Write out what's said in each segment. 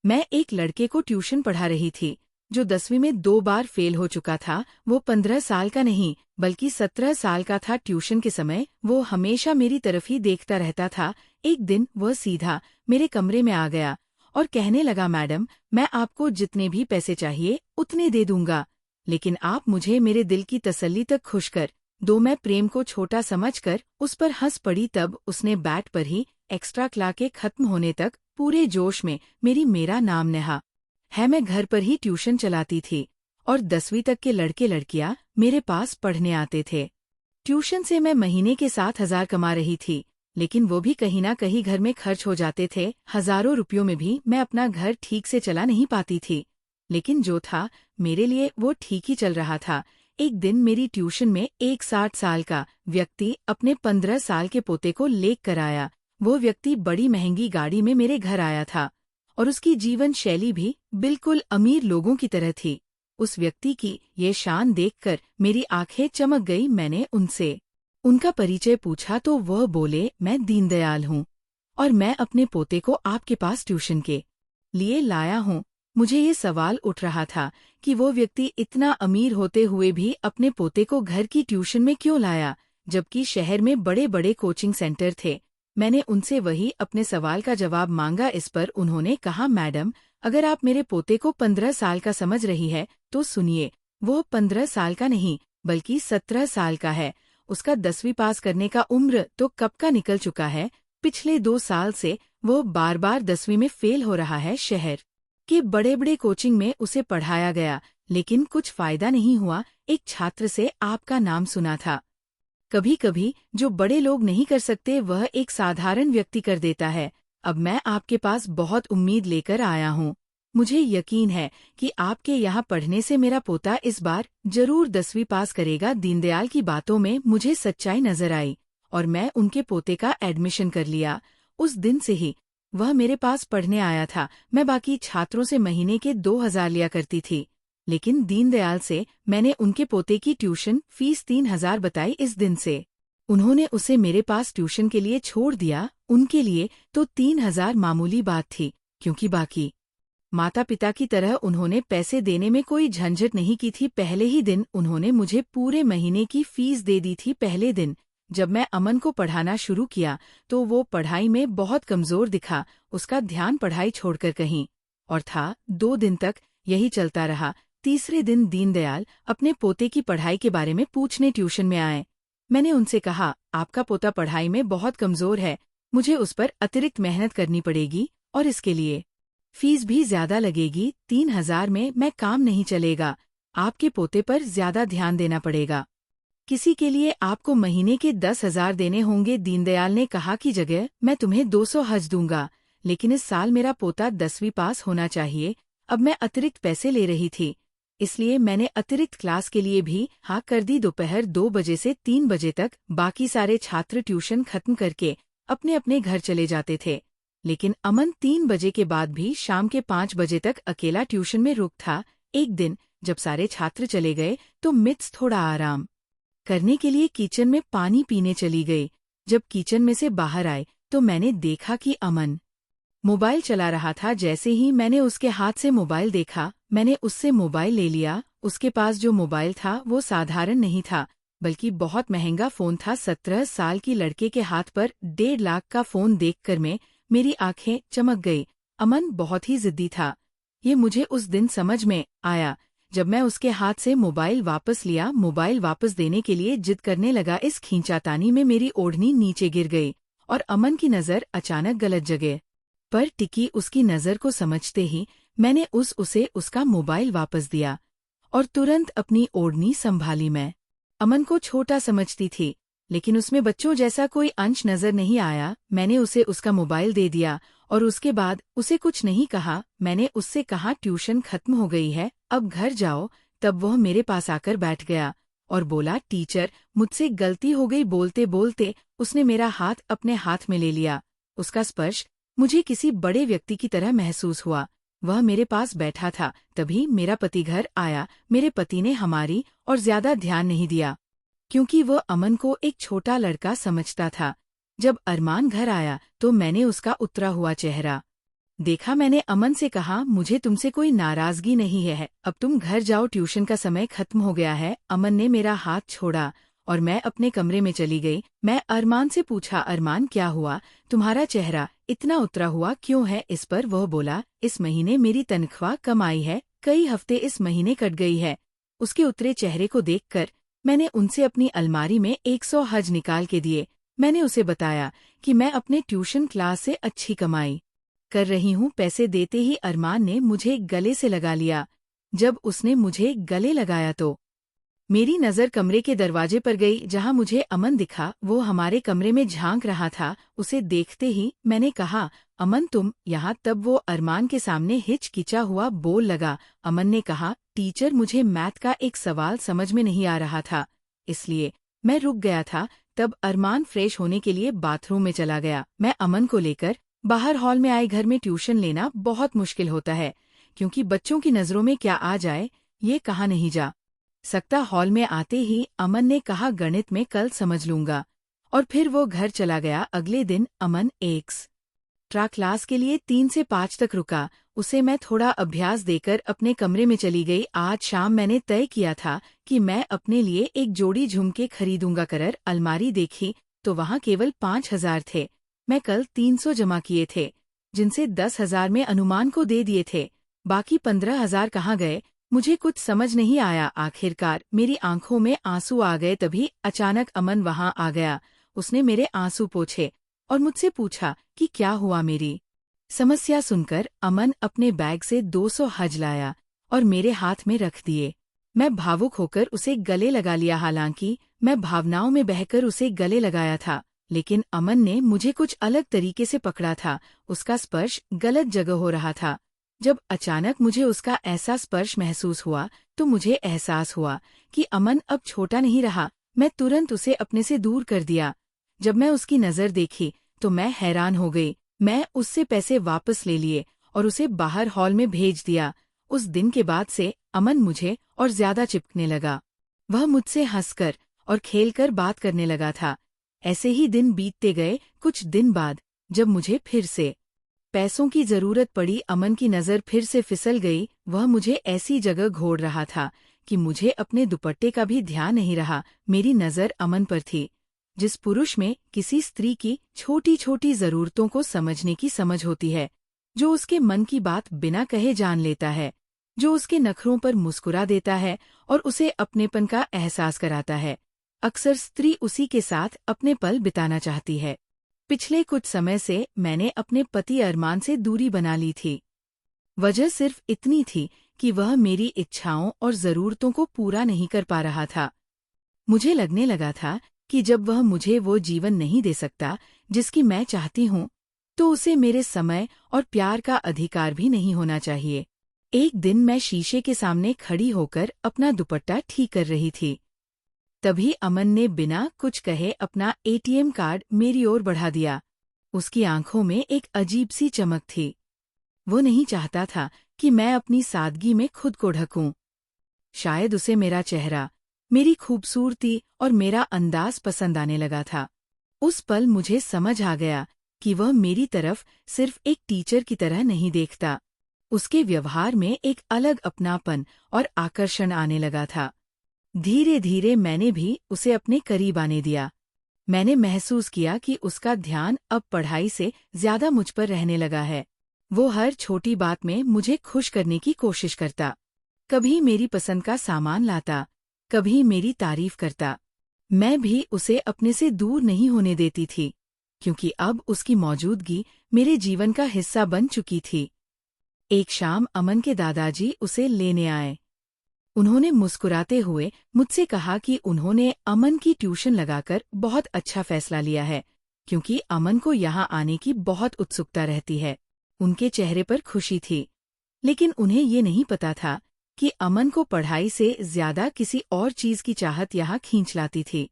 मैं एक लड़के को ट्यूशन पढ़ा रही थी जो 10वीं में 2 बार फेल हो चुका था। वो 15 साल का नहीं बल्कि 17 साल का था। ट्यूशन के समय वो हमेशा मेरी तरफ ही देखता रहता था। एक दिन वह सीधा मेरे कमरे में आ गया और कहने लगा, मैडम, मैं आपको जितने भी पैसे चाहिए उतने दे दूंगा, लेकिन आप मुझे मेरे दिल की तसल्ली तक खुश कर दो। मैं प्रेम को छोटा समझकर उस पर हंस पड़ी। तब उसने बैट पर ही एक्स्ट्रा क्लास के खत्म होने तक पूरे जोश में मेरा नाम नेहा है। मैं घर पर ही ट्यूशन चलाती थी और 10वीं तक के लड़के लड़कियां मेरे पास पढ़ने आते थे। ट्यूशन से मैं महीने के 7,000 कमा रही थी, लेकिन वो भी कहीं ना कहीं घर में खर्च हो जाते थे। हजारों रुपयों में भी मैं अपना घर ठीक से चला नहीं पाती थी, लेकिन जो था मेरे लिए वो ठीक ही चल रहा था। एक दिन मेरी ट्यूशन में एक 60 साल का व्यक्ति अपने 15 साल के पोते को लेकर आया। वो व्यक्ति बड़ी महंगी गाड़ी में मेरे घर आया था और उसकी जीवन शैली भी बिल्कुल अमीर लोगों की तरह थी। उस व्यक्ति की ये शान देखकर मेरी आंखें चमक गई। मैंने उनसे उनका परिचय पूछा तो वह बोले, मैं दीनदयाल हूँ और मैं अपने पोते को आपके पास ट्यूशन के लिए लाया हूँ। मुझे ये सवाल उठ रहा था कि वो व्यक्ति इतना अमीर होते हुए भी अपने पोते को घर की ट्यूशन में क्यों लाया, जबकि शहर में बड़े बड़े कोचिंग सेंटर थे। मैंने उनसे वही अपने सवाल का जवाब मांगा। इस पर उन्होंने कहा, मैडम, अगर आप मेरे पोते को 15 साल का समझ रही है तो सुनिए, वो 15 साल का नहीं बल्कि 17 साल का है। उसका 10वीं पास करने का उम्र तो कब का निकल चुका है। पिछले 2 साल से वो बार बार 10वीं में फेल हो रहा है। शहर के बड़े बड़े कोचिंग में उसे पढ़ाया गया, लेकिन कुछ फायदा नहीं हुआ। एक छात्र से आपका नाम सुना था। कभी कभी जो बड़े लोग नहीं कर सकते वह एक साधारण व्यक्ति कर देता है। अब मैं आपके पास बहुत उम्मीद लेकर आया हूँ। मुझे यकीन है कि आपके यहाँ पढ़ने से मेरा पोता इस बार जरूर 10वीं पास करेगा। दीनदयाल की बातों में मुझे सच्चाई नजर आई और मैं उनके पोते का एडमिशन कर लिया। उस दिन से ही वह मेरे पास पढ़ने आया था। मैं बाकी छात्रों से महीने के 2,000 लिया करती थी, लेकिन दीनदयाल से मैंने उनके पोते की ट्यूशन फीस 3,000 बताई। इस दिन से उन्होंने उसे मेरे पास ट्यूशन के लिए छोड़ दिया। उनके लिए तो 3,000 मामूली बात थी, क्योंकि बाकी माता पिता की तरह उन्होंने पैसे देने में कोई झंझट नहीं की थी। पहले ही दिन उन्होंने मुझे पूरे महीने की फीस दे दी थी। पहले दिन जब मैं अमन को पढ़ाना शुरू किया तो वो पढ़ाई में बहुत कमजोर दिखा। उसका ध्यान पढ़ाई छोड़कर कहीं और था। 2 दिन तक यही चलता रहा। तीसरे दिन दीनदयाल अपने पोते की पढ़ाई के बारे में पूछने ट्यूशन में आए। मैंने उनसे कहा, आपका पोता पढ़ाई में बहुत कमजोर है, मुझे उस पर अतिरिक्त मेहनत करनी पड़ेगी और इसके लिए फीस भी ज्यादा लगेगी। 3,000 में मैं काम नहीं चलेगा, आपके पोते पर ज्यादा ध्यान देना पड़ेगा। किसी के लिए आपको महीने के 10,000 देने होंगे। दीनदयाल ने कहा कि जगह मैं तुम्हें 200 हज दूंगा, लेकिन इस साल मेरा पोता 10वीं पास होना चाहिए। अब मैं अतिरिक्त पैसे ले रही थी, इसलिए मैंने अतिरिक्त क्लास के लिए भी हाँ कर दी। दोपहर 2 बजे से 3 बजे तक बाकी सारे छात्र ट्यूशन खत्म करके अपने अपने घर चले जाते थे, लेकिन अमन 3 बजे के बाद भी शाम के 5 बजे तक अकेला ट्यूशन में रुक था। एक दिन जब सारे छात्र चले गए तो मित्स थोड़ा आराम करने के लिए किचन में पानी पीने चली गई। जब किचन में से बाहर आए तो मैंने देखा कि अमन मोबाइल चला रहा था। जैसे ही मैंने उसके हाथ से मोबाइल देखा, मैंने उससे मोबाइल ले लिया। उसके पास जो मोबाइल था वो साधारण नहीं था, बल्कि बहुत महंगा फोन था। 17 साल की लड़के के हाथ पर 1.5 लाख का फोन देखकर मेरी आंखें चमक गई। अमन बहुत ही जिद्दी था। ये मुझे उस दिन समझ में आया जब मैं उसके हाथ से मोबाइल वापस लिया। मोबाइल वापस देने के लिए जिद करने लगा। इस खींचातानी में मेरी ओढ़नी नीचे गिर गई और अमन की नज़र अचानक गलत जगह पर टिकी। उसकी नज़र को समझते ही मैंने उसे उसका मोबाइल वापस दिया और तुरंत अपनी ओढ़नी संभाली। मैं अमन को छोटा समझती थी, लेकिन उसमें बच्चों जैसा कोई अंश नजर नहीं आया। मैंने उसे उसका मोबाइल दे दिया और उसके बाद उसे कुछ नहीं कहा। मैंने उससे कहा, ट्यूशन खत्म हो गई है, अब घर जाओ। तब वह मेरे पास आकर बैठ गया और बोला, टीचर, मुझसे गलती हो गई। बोलते बोलते उसने मेरा हाथ अपने हाथ में ले लिया। उसका स्पर्श मुझे किसी बड़े व्यक्ति की तरह महसूस हुआ। वह मेरे पास बैठा था। तभी मेरा पति घर आया। मेरे पति ने हमारी और ज्यादा ध्यान नहीं दिया, क्योंकि वह अमन को एक छोटा लड़का समझता था। जब अरमान घर आया तो मैंने उसका उतरा हुआ चेहरा देखा मैंने अमन से कहा, मुझे तुमसे कोई नाराजगी नहीं है, अब तुम घर जाओ, ट्यूशन का समय खत्म हो गया है। अमन ने मेरा हाथ छोड़ा और मैं अपने कमरे में चली गई। मैं अरमान से पूछा, अरमान क्या हुआ, तुम्हारा चेहरा इतना उतरा हुआ क्यों है? इस पर वह बोला, इस महीने मेरी तनख्वाह कम आई है, कई हफ्ते इस महीने कट गई है। उसके उतरे चेहरे को देखकर मैंने उनसे अपनी अलमारी में 100 हज निकाल के दिए। मैंने उसे बताया कि मैं अपने ट्यूशन क्लास से अच्छी कमाई कर रही हूँ। पैसे देते ही अरमान ने मुझे गले से लगा लिया। जब उसने मुझे गले लगाया तो मेरी नज़र कमरे के दरवाजे पर गई, जहाँ मुझे अमन दिखा। वो हमारे कमरे में झांक रहा था। उसे देखते ही मैंने कहा, अमन तुम यहाँ? तब वो अरमान के सामने हिचकिचा हुआ बोल लगा। अमन ने कहा, टीचर मुझे मैथ का एक सवाल समझ में नहीं आ रहा था, इसलिए मैं रुक गया था। तब अरमान फ्रेश होने के लिए बाथरूम में चला गया। मैं अमन को लेकर बाहर हॉल में आई। घर में ट्यूशन लेना बहुत मुश्किल होता है, क्योंकि बच्चों की नज़रों में क्या आ जाए ये कहा नहीं जा सकता। हॉल में आते ही अमन ने कहा, गणित में कल समझ लूंगा, और फिर वो घर चला गया। अगले दिन अमन एक्स्ट्रा क्लास के लिए 3 से 5 तक रुका। उसे मैं थोड़ा अभ्यास देकर अपने कमरे में चली गई। आज शाम मैंने तय किया था कि मैं अपने लिए एक जोड़ी झुमके खरीदूंगा। कर अलमारी देखी तो वहाँ केवल 5,000 थे। मैं कल 300 जमा किए थे, जिनसे 10,000 में अनुमान को दे दिए थे। बाकी 15,000 कहाँ गए मुझे कुछ समझ नहीं आया। आखिरकार मेरी आंखों में आंसू आ गए। तभी अचानक अमन वहां आ गया। उसने मेरे आंसू पोंछे और मुझसे पूछा कि क्या हुआ। मेरी समस्या सुनकर अमन अपने बैग से 200 हज लाया और मेरे हाथ में रख दिए। मैं भावुक होकर उसे गले लगा लिया। हालांकि मैं भावनाओं में बहकर उसे गले लगाया था, लेकिन अमन ने मुझे कुछ अलग तरीके से पकड़ा था। उसका स्पर्श गलत जगह हो रहा था। जब अचानक मुझे उसका ऐसा स्पर्श महसूस हुआ तो मुझे एहसास हुआ कि अमन अब छोटा नहीं रहा। मैं तुरंत उसे अपने से दूर कर दिया। जब मैं उसकी नज़र देखी तो मैं हैरान हो गई। मैं उससे पैसे वापस ले लिए और उसे बाहर हॉल में भेज दिया। उस दिन के बाद से अमन मुझे और ज्यादा चिपकने लगा। वह मुझसे हंसकर और खेलकर बात करने लगा था। ऐसे ही दिन बीतते गए। कुछ दिन बाद जब मुझे फिर से पैसों की जरूरत पड़ी, अमन की नज़र फिर से फिसल गई। वह मुझे ऐसी जगह घोड़ रहा था कि मुझे अपने दुपट्टे का भी ध्यान नहीं रहा। मेरी नज़र अमन पर थी, जिस पुरुष में किसी स्त्री की छोटी छोटी जरूरतों को समझने की समझ होती है, जो उसके मन की बात बिना कहे जान लेता है, जो उसके नखरों पर मुस्कुरा देता है और उसे अपनेपन का एहसास कराता है। अक्सर स्त्री उसी के साथ अपने पल बिताना चाहती है। पिछले कुछ समय से मैंने अपने पति अरमान से दूरी बना ली थी। वजह सिर्फ इतनी थी कि वह मेरी इच्छाओं और जरूरतों को पूरा नहीं कर पा रहा था। मुझे लगने लगा था कि जब वह मुझे वो जीवन नहीं दे सकता जिसकी मैं चाहती हूँ, तो उसे मेरे समय और प्यार का अधिकार भी नहीं होना चाहिए। एक दिन मैं शीशे के सामने खड़ी होकर अपना दुपट्टा ठीक कर रही थी। तभी अमन ने बिना कुछ कहे अपना एटीएम कार्ड मेरी ओर बढ़ा दिया। उसकी आंखों में एक अजीब सी चमक थी। वो नहीं चाहता था कि मैं अपनी सादगी में खुद को ढकूं। शायद उसे मेरा चेहरा, मेरी खूबसूरती और मेरा अंदाज पसंद आने लगा था। उस पल मुझे समझ आ गया कि वह मेरी तरफ सिर्फ एक टीचर की तरह नहीं देखता। उसके व्यवहार में एक अलग अपनापन और आकर्षण आने लगा था। धीरे धीरे मैंने भी उसे अपने करीब आने दिया। मैंने महसूस किया कि उसका ध्यान अब पढ़ाई से ज्यादा मुझ पर रहने लगा है। वो हर छोटी बात में मुझे खुश करने की कोशिश करता। कभी मेरी पसंद का सामान लाता, कभी मेरी तारीफ करता। मैं भी उसे अपने से दूर नहीं होने देती थी, क्योंकि अब उसकी मौजूदगी मेरे जीवन का हिस्सा बन चुकी थी। एक शाम अमन के दादाजी उसे लेने आए। उन्होंने मुस्कुराते हुए मुझसे कहा कि उन्होंने अमन की ट्यूशन लगाकर बहुत अच्छा फैसला लिया है, क्योंकि अमन को यहाँ आने की बहुत उत्सुकता रहती है। उनके चेहरे पर खुशी थी, लेकिन उन्हें ये नहीं पता था कि अमन को पढ़ाई से ज्यादा किसी और चीज की चाहत यहाँ खींच लाती थी।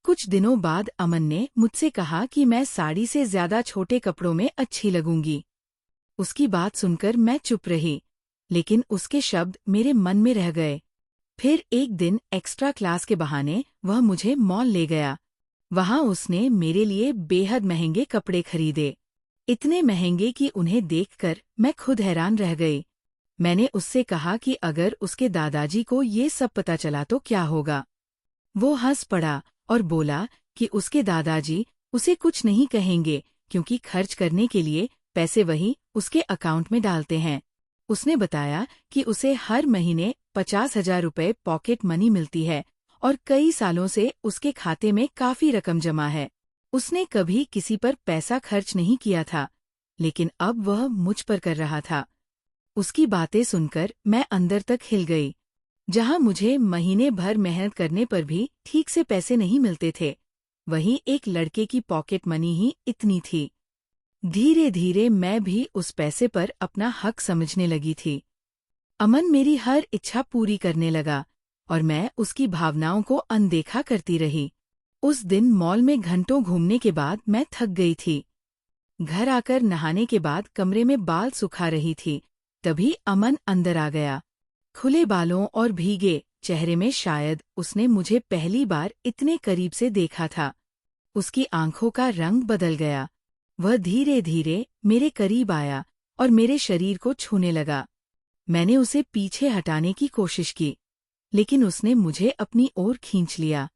कुछ दिनों बाद अमन ने मुझसे कहा कि मैं साड़ी से ज्यादा छोटे कपड़ों में अच्छी लगूंगी। उसकी बात सुनकर मैं चुप रही, लेकिन उसके शब्द मेरे मन में रह गए। फिर एक दिन एक्स्ट्रा क्लास के बहाने वह मुझे मॉल ले गया। वहां उसने मेरे लिए बेहद महंगे कपड़े खरीदे। इतने महंगे कि उन्हें देखकर मैं खुद हैरान रह गई। मैंने उससे कहा कि अगर उसके दादाजी को ये सब पता चला तो क्या होगा। वो हंस पड़ा और बोला कि उसके दादाजी उसे कुछ नहीं कहेंगे, क्योंकि खर्च करने के लिए पैसे वही उसके अकाउंट में डालते हैं। उसने बताया कि उसे हर महीने 50,000 रुपए पॉकेट मनी मिलती है और कई सालों से उसके खाते में काफी रकम जमा है। उसने कभी किसी पर पैसा खर्च नहीं किया था, लेकिन अब वह मुझ पर कर रहा था। उसकी बातें सुनकर मैं अंदर तक हिल गई। जहां मुझे महीने भर मेहनत करने पर भी ठीक से पैसे नहीं मिलते थे, वहीं एक लड़के की पॉकेट मनी ही इतनी थी। धीरे धीरे मैं भी उस पैसे पर अपना हक समझने लगी थी। अमन मेरी हर इच्छा पूरी करने लगा और मैं उसकी भावनाओं को अनदेखा करती रही। उस दिन मॉल में घंटों घूमने के बाद मैं थक गई थी। घर आकर नहाने के बाद कमरे में बाल सुखा रही थी, तभी अमन अंदर आ गया। खुले बालों और भीगे चेहरे में शायद उसने मुझे पहली बार इतने करीब से देखा था। उसकी आंखों का रंग बदल गया। वह धीरे धीरे मेरे करीब आया और मेरे शरीर को छूने लगा। मैंने उसे पीछे हटाने की कोशिश की, लेकिन उसने मुझे अपनी ओर खींच लिया।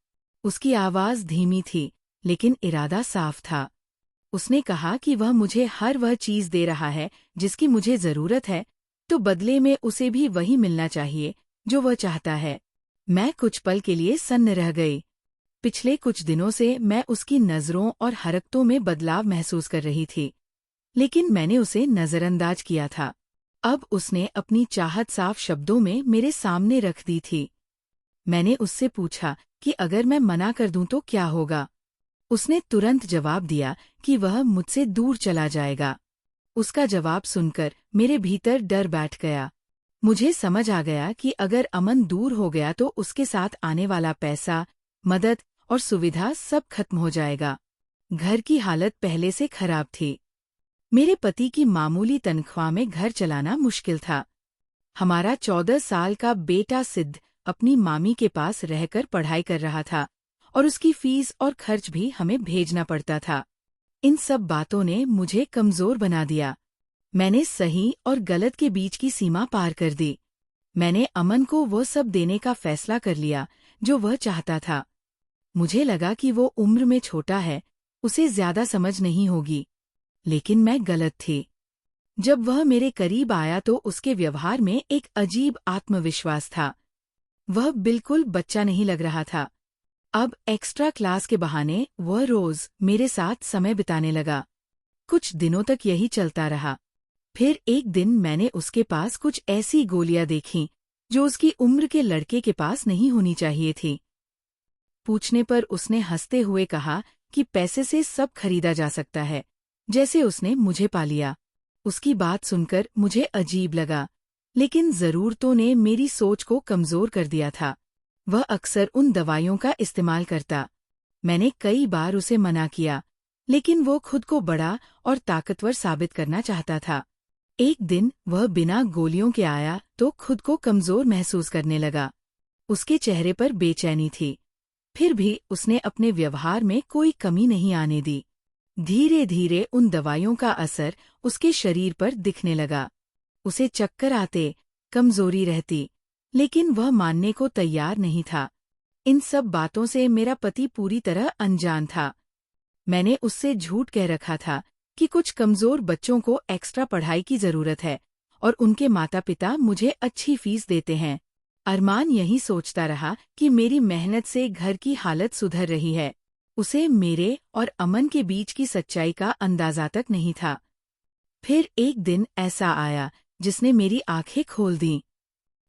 उसकी आवाज धीमी थी, लेकिन इरादा साफ था। उसने कहा कि वह मुझे हर वह चीज दे रहा है जिसकी मुझे जरूरत है, तो बदले में उसे भी वही मिलना चाहिए जो वह चाहता है। मैं कुछ पल के लिए सन्न रह गई। पिछले कुछ दिनों से मैं उसकी नजरों और हरकतों में बदलाव महसूस कर रही थी, लेकिन मैंने उसे नजरअंदाज किया था। अब उसने अपनी चाहत साफ शब्दों में मेरे सामने रख दी थी। मैंने उससे पूछा कि अगर मैं मना कर दूं तो क्या होगा। उसने तुरंत जवाब दिया कि वह मुझसे दूर चला जाएगा। उसका जवाब सुनकर मेरे भीतर डर बैठ गया। मुझे समझ आ गया कि अगर अमन दूर हो गया तो उसके साथ आने वाला पैसा, मदद और सुविधा सब खत्म हो जाएगा। घर की हालत पहले से खराब थी। मेरे पति की मामूली तनख्वाह में घर चलाना मुश्किल था। हमारा 14 साल का बेटा सिद्ध अपनी मामी के पास रहकर पढ़ाई कर रहा था और उसकी फीस और खर्च भी हमें भेजना पड़ता था। इन सब बातों ने मुझे कमजोर बना दिया। मैंने सही और गलत के बीच की सीमा पार कर दी। मैंने अमन को वो सब देने का फैसला कर लिया जो वह चाहता था। मुझे लगा कि वो उम्र में छोटा है, उसे ज्यादा समझ नहीं होगी, लेकिन मैं गलत थी। जब वह मेरे करीब आया तो उसके व्यवहार में एक अजीब आत्मविश्वास था। वह बिल्कुल बच्चा नहीं लग रहा था। अब एक्स्ट्रा क्लास के बहाने वह रोज मेरे साथ समय बिताने लगा। कुछ दिनों तक यही चलता रहा। फिर एक दिन मैंने उसके पास कुछ ऐसी गोलियां देखीं जो उसकी उम्र के लड़के के पास नहीं होनी चाहिए थी। पूछने पर उसने हंसते हुए कहा कि पैसे से सब खरीदा जा सकता है, जैसे उसने मुझे पा लिया। उसकी बात सुनकर मुझे अजीब लगा, लेकिन जरूरतों ने मेरी सोच को कमजोर कर दिया था। वह अक्सर उन दवाइयों का इस्तेमाल करता। मैंने कई बार उसे मना किया, लेकिन वो खुद को बड़ा और ताकतवर साबित करना चाहता था। एक दिन वह बिना गोलियों के आया तो खुद को कमजोर महसूस करने लगा। उसके चेहरे पर बेचैनी थी, फिर भी उसने अपने व्यवहार में कोई कमी नहीं आने दी। धीरे धीरे उन दवाइयों का असर उसके शरीर पर दिखने लगा। उसे चक्कर आते, कमजोरी रहती, लेकिन वह मानने को तैयार नहीं था। इन सब बातों से मेरा पति पूरी तरह अनजान था। मैंने उससे झूठ कह रखा था कि कुछ कमजोर बच्चों को एक्स्ट्रा पढ़ाई की जरूरत है और उनके माता पिता मुझे अच्छी फीस देते हैं। अरमान यही सोचता रहा कि मेरी मेहनत से घर की हालत सुधर रही है। उसे मेरे और अमन के बीच की सच्चाई का अंदाजा तक नहीं था। फिर एक दिन ऐसा आया जिसने मेरी आंखें खोल दीं।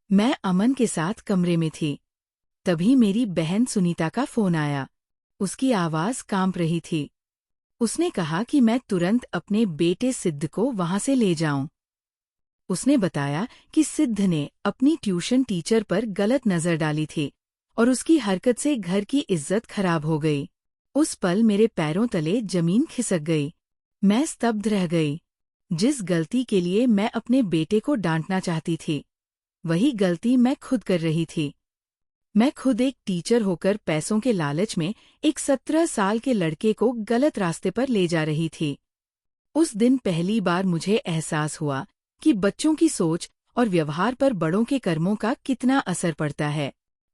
मैं अमन के साथ कमरे में थी। तभी मेरी बहन सुनीता का फोन आया। उसकी आवाज कांप रही थी। उसने कहा कि मैं तुरंत अपने बेटे सिद्ध को वहां से ले जाऊं। उसने बताया कि सिद्ध ने अपनी ट्यूशन टीचर पर गलत नजर डाली थी और उसकी हरकत से घर की इज्जत खराब हो गई। उस पल मेरे पैरों तले जमीन खिसक गई। मैं स्तब्ध रह गई। जिस गलती के लिए मैं अपने बेटे को डांटना चाहती थी, वही गलती मैं खुद कर रही थी। मैं खुद एक टीचर होकर पैसों के लालच में एक 17 साल के लड़के को गलत रास्ते पर ले जा रही थी। उस दिन पहली बार मुझे एहसास हुआ कि बच्चों की सोच और व्यवहार पर बड़ों के कर्मों का कितना असर पड़ता है।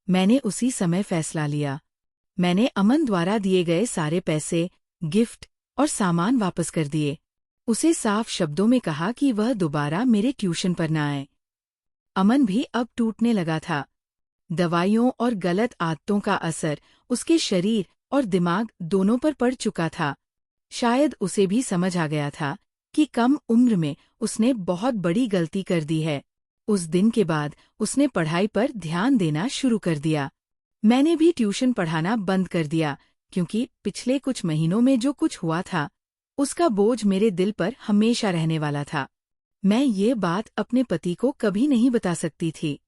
मैंने उसी समय फैसला लिया। मैंने अमन द्वारा दिए गए सारे पैसे, गिफ्ट और सामान वापस कर दिए। उसे साफ शब्दों में कहा कि वह दोबारा मेरे ट्यूशन पर न आए। अमन भी अब टूटने लगा था। दवाइयों और गलत आदतों का असर उसके शरीर और दिमाग दोनों पर पड़ चुका था। शायद उसे भी समझ आ गया था कि कम उम्र में उसने बहुत बड़ी गलती कर दी है। उस दिन के बाद उसने पढ़ाई पर ध्यान देना शुरू कर दिया। मैंने भी ट्यूशन पढ़ाना बंद कर दिया, क्योंकि पिछले कुछ महीनों में जो कुछ हुआ था उसका बोझ मेरे दिल पर हमेशा रहने वाला था। मैं ये बात अपने पति को कभी नहीं बता सकती थी।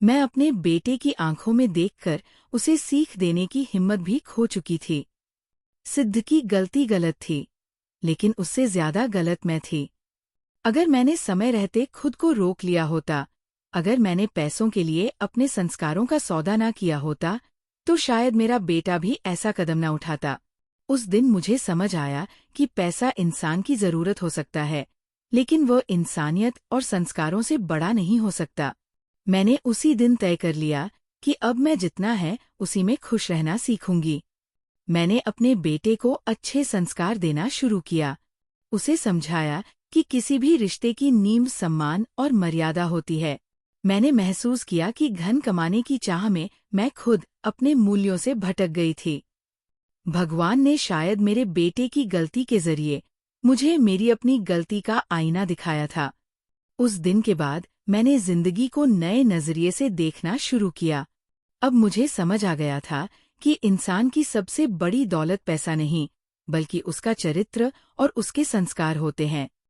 मैं अपने बेटे की आंखों में देखकर उसे सीख देने की हिम्मत भी खो चुकी थी। सिद्ध की गलती गलत थी, लेकिन उससे ज्यादा गलत मैं थी। अगर मैंने समय रहते खुद को रोक लिया होता, अगर मैंने पैसों के लिए अपने संस्कारों का सौदा ना किया होता, तो शायद मेरा बेटा भी ऐसा कदम न उठाता। उस दिन मुझे समझ आया कि पैसा इंसान की जरूरत हो सकता है, लेकिन वह इंसानियत और संस्कारों से बड़ा नहीं हो सकता। मैंने उसी दिन तय कर लिया कि अब मैं जितना है उसी में खुश रहना सीखूंगी। मैंने अपने बेटे को अच्छे संस्कार देना शुरू किया। उसे समझाया कि किसी भी रिश्ते की नींव सम्मान और मर्यादा होती है। मैंने महसूस किया कि धन कमाने की चाह में मैं खुद अपने मूल्यों से भटक गई थी। भगवान ने शायद मेरे बेटे की गलती के जरिए मुझे मेरी अपनी गलती का आईना दिखाया था। उस दिन के बाद मैंने जिंदगी को नए नजरिए से देखना शुरू किया। अब मुझे समझ आ गया था कि इंसान की सबसे बड़ी दौलत पैसा नहीं, बल्कि उसका चरित्र और उसके संस्कार होते हैं।